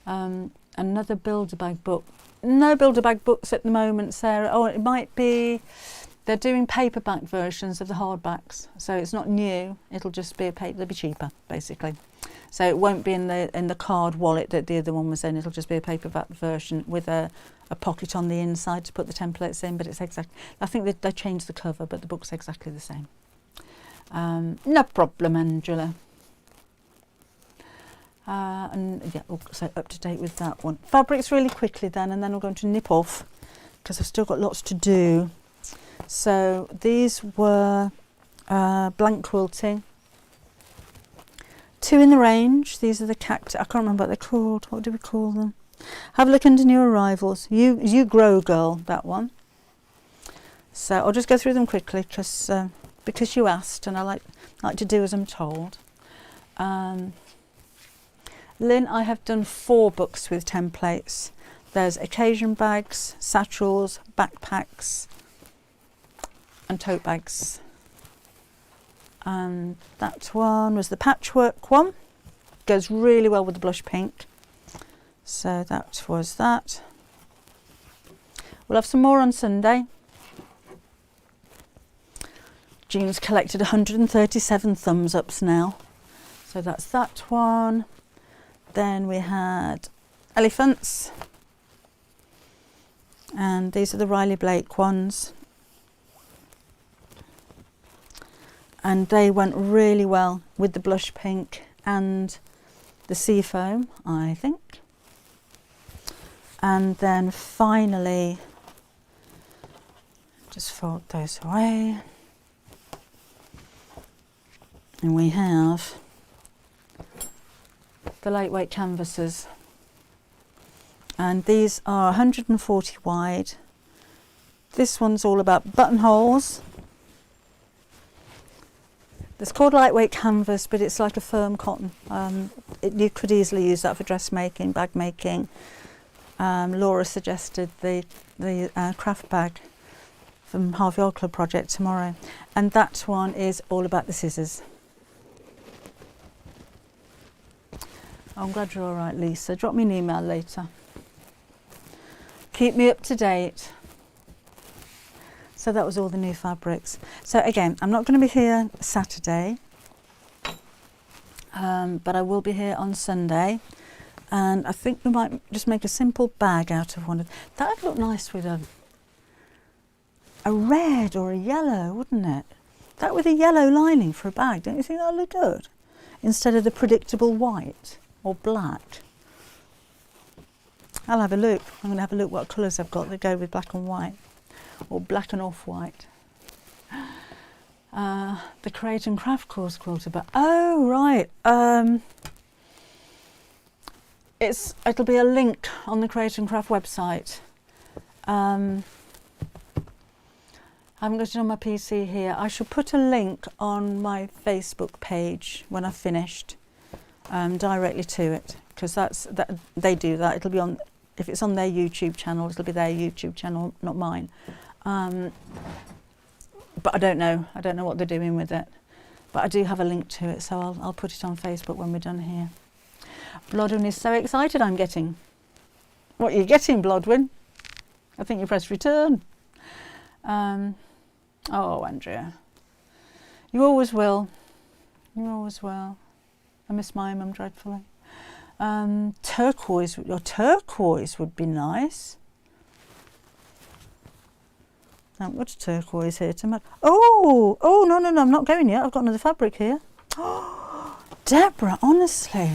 Another Bilderbag book. No Bilderbag books at the moment, Sarah. Oh, it might be. They're doing paperback versions of the hardbacks, so it's not new. It'll just be they'll be cheaper, basically. So it won't be in the card wallet that the other one was in. It'll just be a paperback version with a pocket on the inside to put the templates in. But it's exact. I think they changed the cover, but the book's exactly the same. No problem, Angela. And yeah, so up to date with that one. Fabrics really quickly then, and then we're going to nip off because I've still got lots to do. So these were blank quilting. 2 in the range. These are the cacti. I can't remember what they're called. What do we call them? Have a look under new arrivals. You grow, girl. That one. So I'll just go through them quickly because you asked, and I like to do as I'm told. Lynn, I have done 4 books with templates. There's occasion bags, satchels, backpacks, and tote bags. And that one was the patchwork one. Goes really well with the blush pink. So that was that. We'll have some more on Sunday. Jean's collected 137 thumbs ups now. So that's that one. Then we had elephants. And these are the Riley Blake ones. And they went really well with the blush pink and the sea foam, I think. And then finally, just fold those away. And we have the lightweight canvases. And these are 140 wide. This one's all about buttonholes. It's called lightweight canvas, but it's like a firm cotton. You could easily use that for dressmaking, bag making. Laura suggested the craft bag from Half Yard Club project tomorrow, and that one is all about the scissors. I'm glad you're all right, Lisa. Drop me an email later. Keep me up to date. So that was all the new fabrics. So again, I'm not going to be here Saturday, but I will be here on Sunday. And I think we might just make a simple bag out of one of that. Would look nice with a red or a yellow, wouldn't it? That with a yellow lining for a bag, don't you think that would look good? Instead of the predictable white or black. I'll have a look. I'm going to have a look what colours I've got that go with black and white, or black and off-white. The Create and Craft course quilter, but oh right, it'll be a link on the Create and Craft website. I haven't got it on my PC here. I shall put a link on my Facebook page when I've finished, directly to it, because they do that. It'll be on, if it's on their YouTube channel, it'll be their YouTube channel, not mine. But I don't know what they're doing with it. But I do have a link to it, so I'll put it on Facebook when we're done here. Blodwyn is so excited I'm getting. What are you getting, Blodwyn? I think you pressed return. Oh, Andrea. You always will. You always will. I miss my mum dreadfully. Turquoise, your turquoise would be nice. Now, what's turquoise here to match? Oh, no, I'm not going yet. I've got another fabric here. Oh, Deborah, honestly.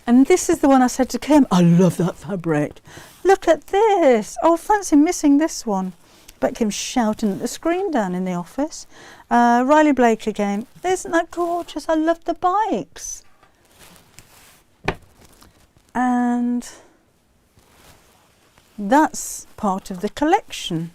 And this is the one I said to Kim, I love that fabric. Look at this. Oh, fancy missing this one. But Kim's shouting at the screen down in the office. Riley Blake again. Isn't that gorgeous? I love the bikes. And that's part of the collection.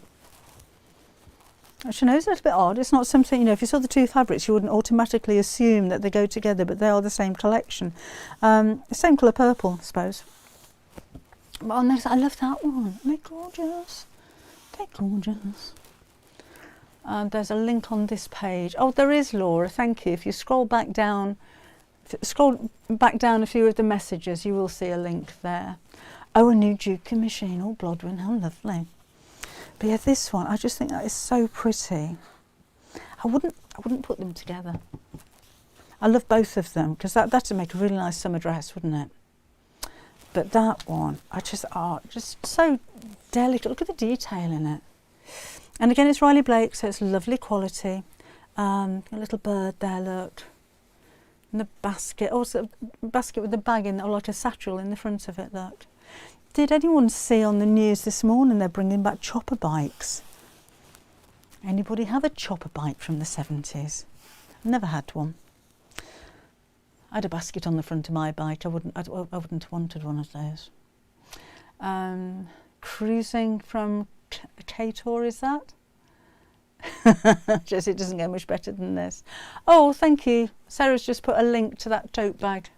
Actually, no, it's a little bit odd. It's not something, if you saw the two fabrics, you wouldn't automatically assume that they go together, but they are the same collection. Same colour purple, I suppose. But on this, I love that one. They're gorgeous. They're gorgeous. There's a link on this page. Oh, there is, Laura. Thank you. If you scroll back down a few of the messages, you will see a link there. Oh, a new Juki machine. Oh, Blodwyn, how lovely. But yeah, this one, I just think that is so pretty. I wouldn't put them together. I love both of them, because that'd make a really nice summer dress, wouldn't it? But that one, just so delicate. Look at the detail in it. And again, it's Riley Blake, so it's lovely quality. A little bird there, look. And the basket, also a basket with the bag in, or like a satchel in the front of it, look. Did anyone see on the news this morning they're bringing back chopper bikes? Anybody have a chopper bike from the 70s? Never had one. I had a basket on the front of my bike. I wouldn't have wanted one of those. Cruising from K-Tour, is that? Just, it doesn't get much better than this. Oh, thank you. Sarah's just put a link to that tote bag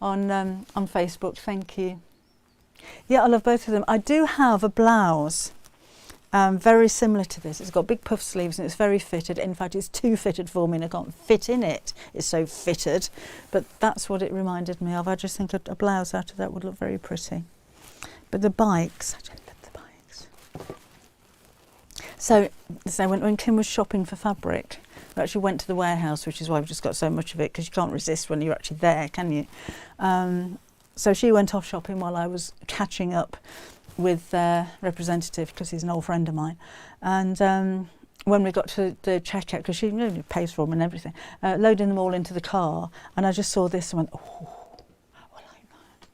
on Facebook. Thank you. Yeah, I love both of them. I do have a blouse very similar to this. It's got big puff sleeves and it's very fitted. In fact, it's too fitted for me and I can't fit in it. It's so fitted. But that's what it reminded me of. I just think a blouse out of that would look very pretty. But the bikes, I just love the bikes. So when Kim was shopping for fabric, we actually went to the warehouse, which is why we've just got so much of it, because you can't resist when you're actually there, can you? So she went off shopping while I was catching up with their representative, because he's an old friend of mine. And when we got to the checkout, because she pays for them and everything, loading them all into the car, and I just saw this and went, oh, I like that.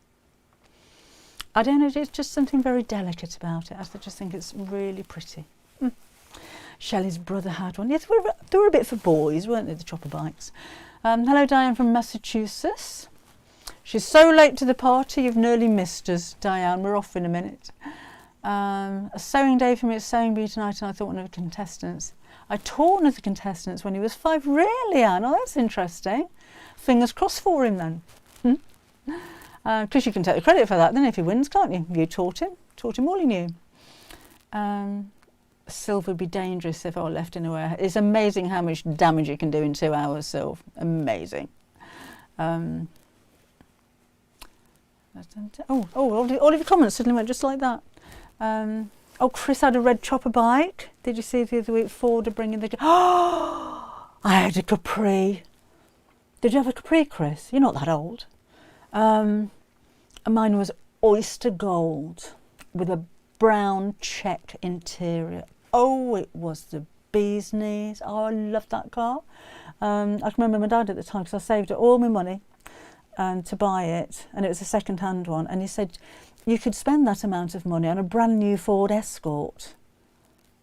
I don't know, it's just something very delicate about it. I just think it's really pretty. Shelley's brother had one. Yes, they were a bit for boys, weren't they, the chopper bikes? Hello, Diane from Massachusetts. She's so late to the party, you've nearly missed us, Diane. We're off in a minute. A sewing day for me at Sewing Bee tonight, and I thought one of the contestants. I taught one of the contestants when he was 5. Really, Anne? Oh, that's interesting. Fingers crossed for him then. Because you can take the credit for that then if he wins, can't you? You taught him all he knew. Silv would be dangerous if I were left in a warehouse. It's amazing how much damage you can do in 2 hours, Silv. Amazing. All of your comments suddenly went just like that. Oh, Chris had a red chopper bike. Did you see the other week Ford are bringing the... Oh, I had a Capri. Did you have a Capri, Chris? You're not that old. Mine was oyster gold with a brown check interior. Oh, it was the bee's knees. Oh, I loved that car. I can remember my dad at the time, because I saved all my money. to buy it, and it was a second-hand one, and he said you could spend that amount of money on a brand new Ford Escort.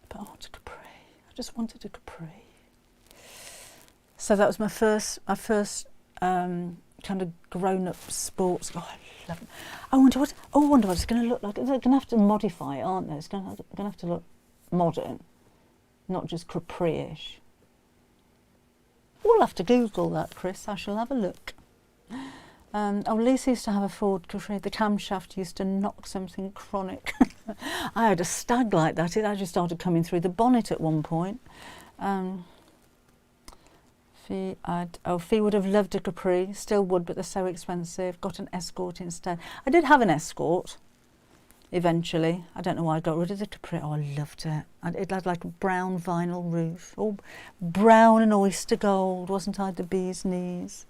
But I want a Capri. I just wanted a Capri. So that was my first kind of grown-up sports. Oh, I love it. I wonder what it's going to look like. They're going to have to modify it, aren't they? It's going to have to look modern, not just Capri-ish. We'll have to Google that, Chris. I shall have a look. Lisa used to have a Ford Capri. The camshaft used to knock something chronic. I had a Stag like that. It actually started coming through the bonnet at one point. Fee would have loved a Capri, still would, but they're so expensive. Got an Escort instead. I did have an Escort eventually. I don't know why I got rid of the Capri. Oh, I loved it. It had like a brown vinyl roof, all brown and oyster gold. Wasn't I the bee's knees?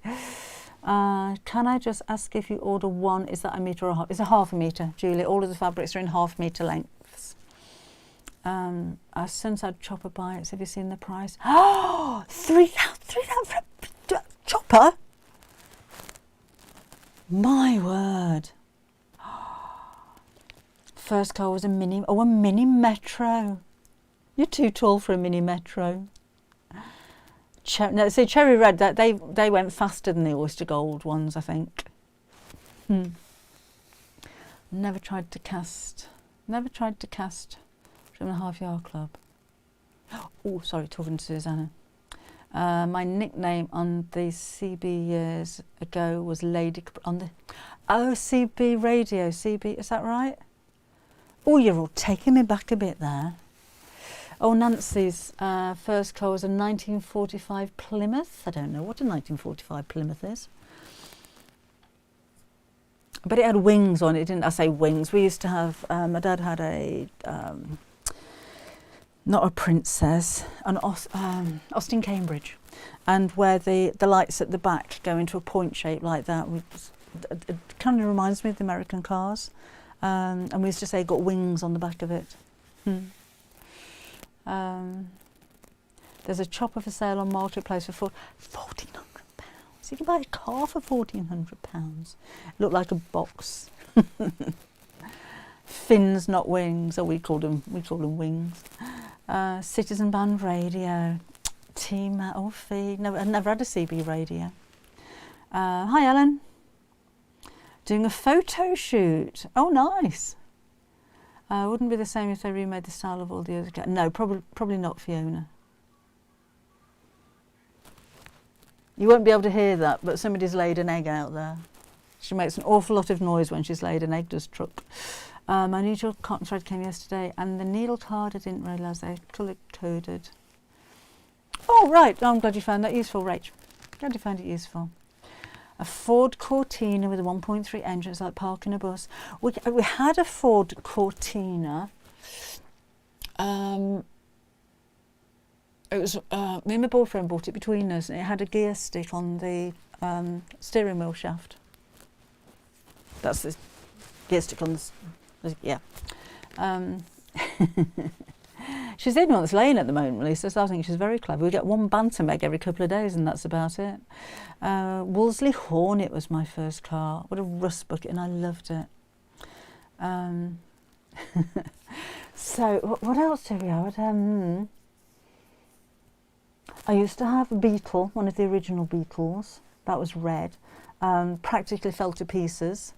Can I just ask if you order one, is that a metre or a half? It's a half a metre, Julie. All of the fabrics are in half-metre lengths. Since I'd chopper bites, have you seen the price? Oh, 3,000 for a chopper? My word. First car was a Mini Metro. You're too tall for a Mini Metro. Cherry Red, that they went faster than the oyster gold ones, I think. Never tried to cast 3.5 Yard Club. Oh, sorry, talking to Susanna. My nickname on the CB years ago was Lady on the CB radio. CB, is that right? Oh, you're all taking me back a bit there. Oh, Nancy's first car was a 1945 Plymouth. I don't know what a 1945 Plymouth is. But it had wings on it, didn't I? Say wings. We used to have, my dad had a, not a Princess, an Austin Cambridge. And where the lights at the back go into a point shape like that. It kind of reminds me of the American cars. And we used to say it got wings on the back of it. There's a chopper for sale on Marketplace for £1,400. You can buy a car for £1,400. Looked like a box. Fins, not wings. Oh, we called them wings. Citizen Band radio. Team. Oh, Fee. No, I never had a CB radio. Hi, Ellen. Doing a photo shoot. Oh, nice. Wouldn't be the same if they remade the style of all the other cats. No, probably not Fiona. You won't be able to hear that, but somebody's laid an egg out there. She makes an awful lot of noise when she's laid an egg, does Truck. My needle cotton thread came yesterday, and the needle card, I didn't realise they colour-coded. Oh, right. Oh, I'm glad you found that useful, Rach. Glad you found it useful. A Ford Cortina with a 1.3 engine. It's like parking a bus. We had a Ford Cortina. It was me and my boyfriend bought it between us, and it had a gear stick on the steering wheel shaft. That's the gear stick on the yeah. She's the only one that's laying at the moment, Lisa, so I think she's very clever. We get one bantam egg every couple of days, and that's about it. Wolseley Hornet was my first car. What a rust bucket, and I loved it. So, what else do we have? I used to have a Beetle, one of the original Beetles. That was red. Practically fell to pieces.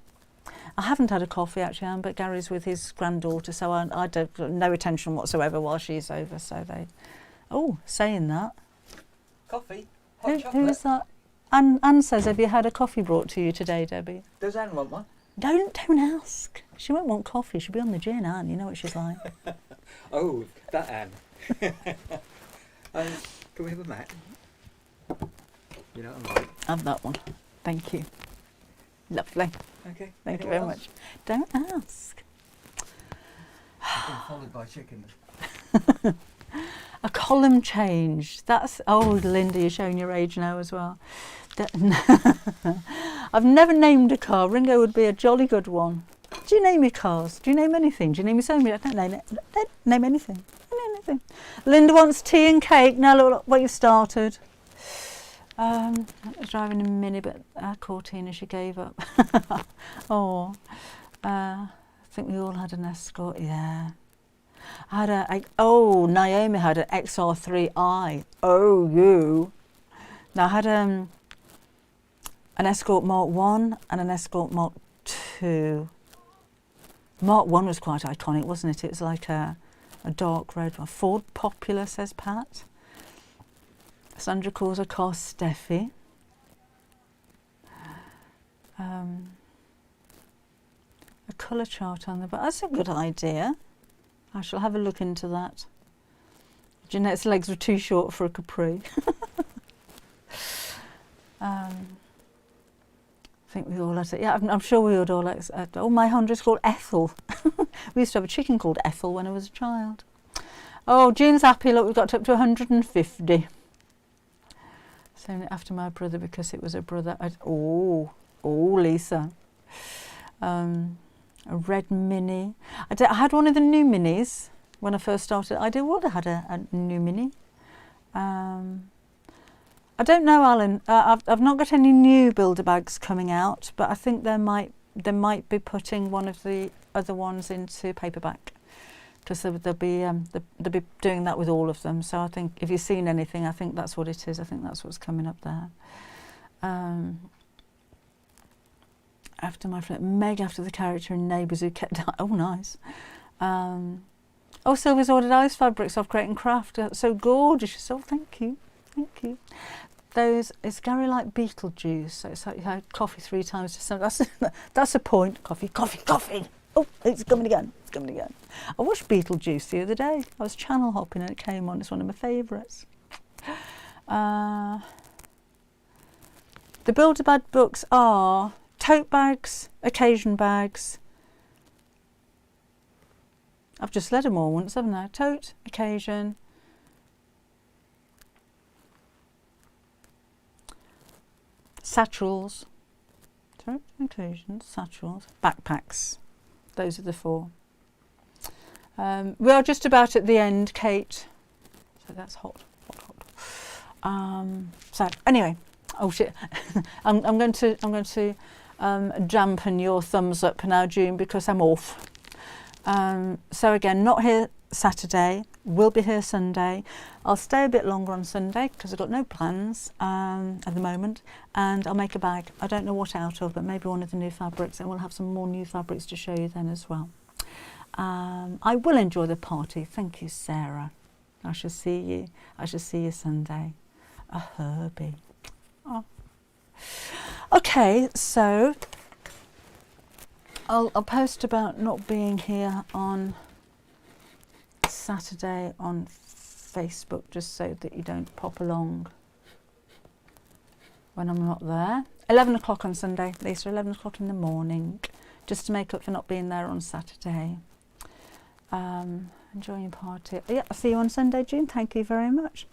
I haven't had a coffee actually, Anne, but Gary's with his granddaughter, so I don't no attention whatsoever while she's over. So they, saying that. Coffee, hot chocolate. Who is that? Anne says, have you had a coffee brought to you today, Debbie? Does Anne want one? Don't ask. She won't want coffee. She'll be on the gin, Anne. You know what she's like. Oh, that Anne. Can we have a mat? You know what I'm like. Have that one. Thank you. Lovely. Okay. Thank you very much. Don't ask. I've been followed by chickens. A column change. That's Linda, you're showing your age now as well. I've never named a car. Ringo would be a jolly good one. Do you name your cars? Do you name anything? Do you name your sewing? I don't name anything. Linda wants tea and cake. Now look what you've started. I was driving a Mini, but Cortina, she gave up. Oh, I think we all had an Escort, yeah. I had Naomi had an XR3i. Oh, you. Now I had an Escort Mark 1 and an Escort Mark 2. Mark 1 was quite iconic, wasn't it? It was like a dark red one. Ford Popular, says Pat. Sandra calls her car Steffi. A colour chart on there, but that's a good idea. I shall have a look into that. Jeanette's legs were too short for a capri. I think we all had it. Yeah, I'm sure we would all like. Oh, my Honda's called Ethel. We used to have a chicken called Ethel when I was a child. Oh, Jean's happy. Look, we got up to 150. Saying it after my brother because it was a brother. Oh, Lisa. A red Mini. I had one of the new Minis when I first started. I had a new Mini. I don't know, Alan. I've not got any new builder bags coming out, but I think they might be putting one of the other ones into paperback, because they'll be doing that with all of them. So I think if you've seen anything, I think that's what it is. I think that's what's coming up there. After my friend Meg, after the character in Neighbours who kept dying. Oh, nice. Sylvia's ordered ice fabrics off Crate and Craft. So gorgeous. Oh, thank you. It's Gary like Beetlejuice. So it's like you had coffee 3 times. So that's a point. Coffee. Oh, it's coming again. I watched Beetlejuice the other day. I was channel hopping and it came on. It's one of my favourites. The Build-A-Bag books are tote bags, occasion bags. I've just read them all once, haven't I? Tote, occasion, satchels, tote, occasion, satchels, backpacks. Those are the 4. We are just about at the end, Kate. So that's hot. So anyway, oh shit, I'm going to dampen your thumbs up now, June, because I'm off. So again, not here Saturday. We'll be here Sunday. I'll stay a bit longer on Sunday because I've got no plans at the moment, and I'll make a bag. I don't know what out of, but maybe one of the new fabrics, and we'll have some more new fabrics to show you then as well. I will enjoy the party. Thank you, Sarah. I shall see you Sunday. A Herbie. Oh. Okay, so I'll post about not being here on Saturday on Facebook, just so that you don't pop along when I'm not there. 11 o'clock on Sunday, Lisa, 11 o'clock in the morning, just to make up for not being there on Saturday. Enjoy your party. Yeah, I'll see you on Sunday, June. Thank you very much.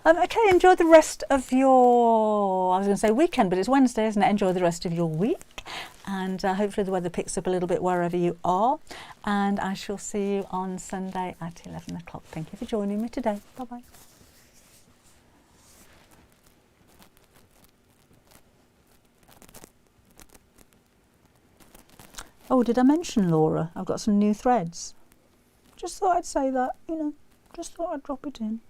Okay, enjoy the rest of your, I was going to say weekend, but it's Wednesday, isn't it? Enjoy the rest of your week. And hopefully the weather picks up a little bit wherever you are. And I shall see you on Sunday at 11 o'clock. Thank you for joining me today. Bye-bye. Oh, did I mention, Laura? I've got some new threads. Just thought I'd say that, just thought I'd drop it in.